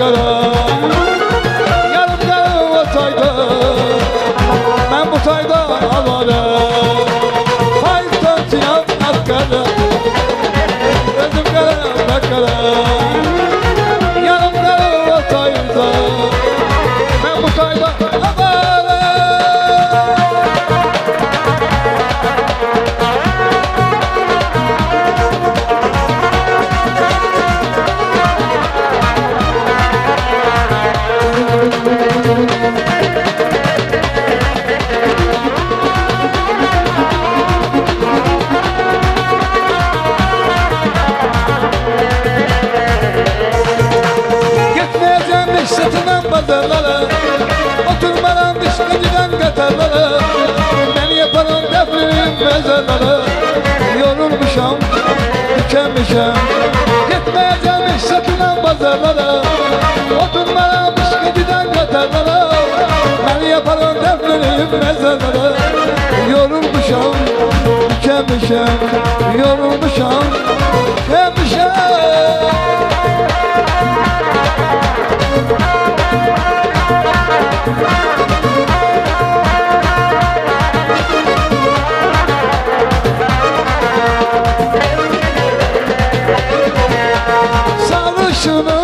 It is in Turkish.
Bakkala yarım karım o sayda, ben bu sayda alarım. Fayton sinan Bakkala gözüm kara Bakkala yarım karım o sayda, ben bu sayda alarım. Sırtından pazarlara, oturmadan dışkıcıdan katarlara, ben yaparım defrim mezarlara. Yorulmuşam, tükenmişem, gitmeyeceğim hiç sırtından pazarlara, oturmadan dışkıcıdan katarlara, ben yaparım defrim mezarlara. Yorulmuşam, tükenmişem, yorulmuşam, tükenmişem. Sarışını